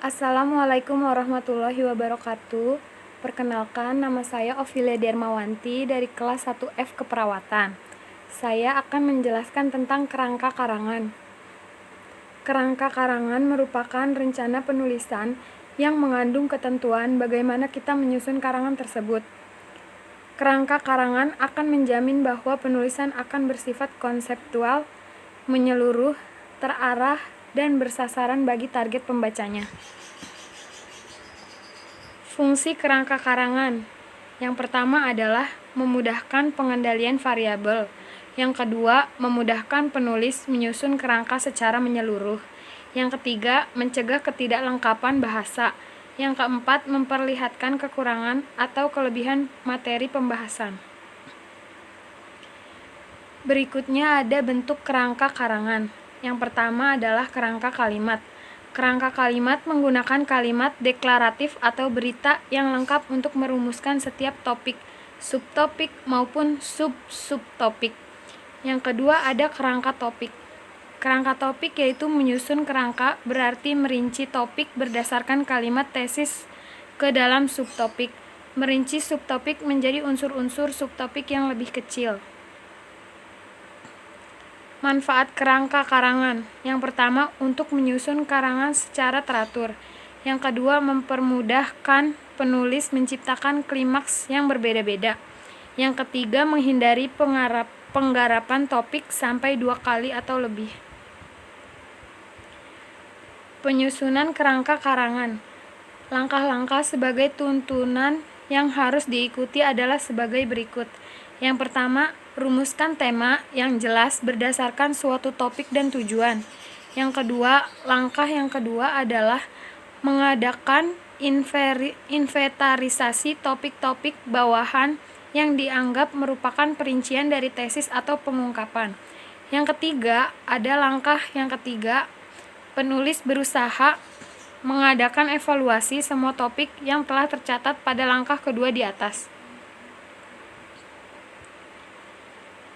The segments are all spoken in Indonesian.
Assalamualaikum warahmatullahi wabarakatuh. Perkenalkan, nama saya Ovilia Dermawanti dari kelas 1F Keperawatan. Saya akan menjelaskan tentang kerangka karangan. Kerangka karangan merupakan rencana penulisan yang mengandung ketentuan bagaimana kita menyusun karangan tersebut. Kerangka karangan akan menjamin bahwa penulisan akan bersifat konseptual, menyeluruh, terarah, dan bersasaran bagi target pembacanya. Fungsi kerangka karangan. Yang pertama adalah memudahkan pengendalian variabel. Yang kedua, memudahkan penulis menyusun kerangka secara menyeluruh. Yang ketiga, mencegah ketidaklengkapan bahasa. Yang keempat, memperlihatkan kekurangan atau kelebihan materi pembahasan. Berikutnya ada bentuk kerangka karangan. Yang pertama adalah kerangka kalimat. Kerangka kalimat menggunakan kalimat deklaratif atau berita yang lengkap untuk merumuskan setiap topik, subtopik maupun sub-subtopik. Yang kedua ada kerangka topik. Kerangka topik yaitu menyusun kerangka, berarti merinci topik berdasarkan kalimat tesis ke dalam subtopik. Merinci subtopik menjadi unsur-unsur subtopik yang lebih kecil. Manfaat kerangka karangan. Yang pertama, untuk menyusun karangan secara teratur. Yang kedua, mempermudahkan penulis menciptakan klimaks yang berbeda-beda. Yang ketiga, menghindari penggarapan topik sampai 2 kali atau lebih. Penyusunan kerangka karangan. Langkah-langkah sebagai tuntunan yang harus diikuti adalah sebagai berikut. Yang pertama, rumuskan tema yang jelas berdasarkan suatu topik dan tujuan. Yang kedua, langkah yang kedua adalah mengadakan inventarisasi topik-topik bawahan yang dianggap merupakan perincian dari tesis atau pengungkapan. Yang ketiga, ada langkah yang ketiga, penulis berusaha mengadakan evaluasi semua topik yang telah tercatat pada langkah kedua di atas.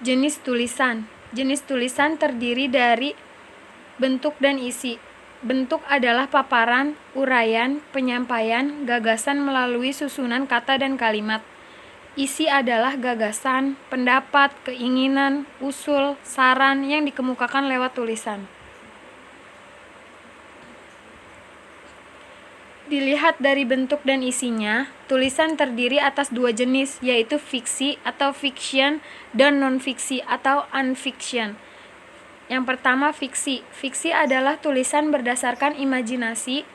Jenis tulisan. Jenis tulisan terdiri dari bentuk dan isi. Bentuk adalah paparan, uraian, penyampaian, gagasan melalui susunan kata dan kalimat. Isi adalah gagasan, pendapat, keinginan, usul, saran yang dikemukakan lewat tulisan. Dilihat dari bentuk dan isinya, tulisan terdiri atas 2 jenis, yaitu fiksi atau fiction dan non-fiksi atau unfiction. Yang pertama, fiksi. Fiksi adalah tulisan berdasarkan imajinasi,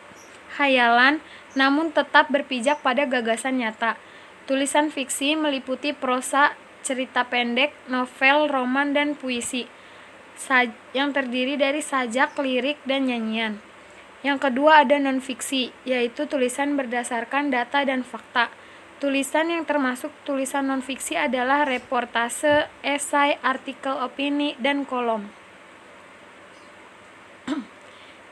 khayalan, namun tetap berpijak pada gagasan nyata. Tulisan fiksi meliputi prosa, cerita pendek, novel, roman, dan puisi, yang terdiri dari sajak, lirik, dan nyanyian. Yang kedua ada non-fiksi, yaitu tulisan berdasarkan data dan fakta. Tulisan yang termasuk tulisan non-fiksi adalah reportase, esai, artikel opini, dan kolom.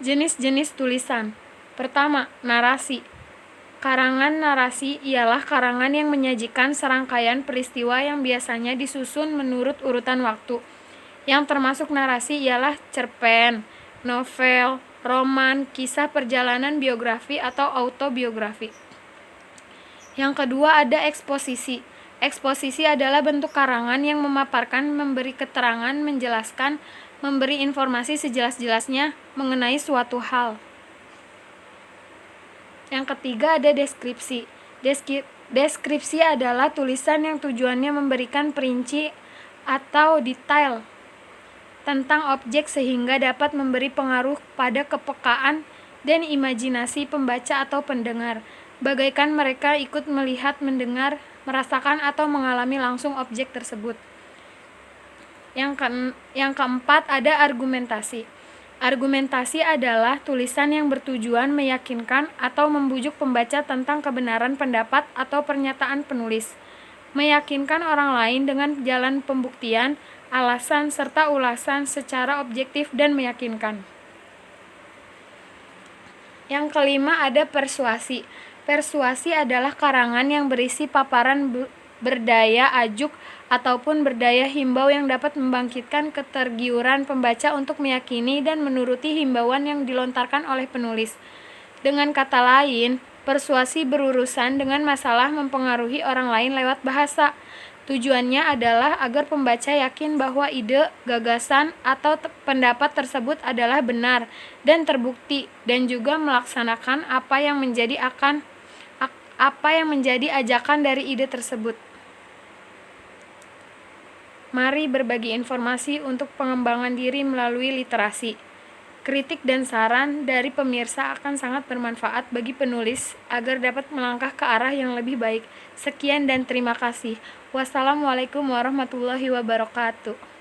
Jenis-jenis tulisan. Pertama, narasi. Karangan narasi ialah karangan yang menyajikan serangkaian peristiwa yang biasanya disusun menurut urutan waktu. Yang termasuk narasi ialah cerpen, novel, roman, kisah perjalanan, biografi atau autobiografi. Yang kedua ada eksposisi. Eksposisi adalah bentuk karangan yang memaparkan, memberi keterangan, menjelaskan, memberi informasi sejelas-jelasnya mengenai suatu hal. Yang ketiga ada deskripsi. Deskripsi adalah tulisan yang tujuannya memberikan perinci atau detail tentang objek sehingga dapat memberi pengaruh pada kepekaan dan imajinasi pembaca atau pendengar, bagaikan mereka ikut melihat, mendengar, merasakan atau mengalami langsung objek tersebut. Yang keempat ada argumentasi. Argumentasi adalah tulisan yang bertujuan meyakinkan atau membujuk pembaca tentang kebenaran pendapat atau pernyataan penulis, meyakinkan orang lain dengan jalan pembuktian, alasan, serta ulasan secara objektif dan meyakinkan. Yang kelima ada persuasi. Persuasi adalah karangan yang berisi paparan berdaya ajuk ataupun berdaya himbau yang dapat membangkitkan ketergiuran pembaca untuk meyakini dan menuruti himbauan yang dilontarkan oleh penulis. Dengan kata lain, persuasi berurusan dengan masalah mempengaruhi orang lain lewat bahasa. Tujuannya adalah agar pembaca yakin bahwa ide, gagasan, atau pendapat tersebut adalah benar dan terbukti, dan juga melaksanakan apa yang menjadi ajakan dari ide tersebut. Mari berbagi informasi untuk pengembangan diri melalui literasi. Kritik dan saran dari pemirsa akan sangat bermanfaat bagi penulis agar dapat melangkah ke arah yang lebih baik. Sekian dan terima kasih. Wassalamualaikum warahmatullahi wabarakatuh.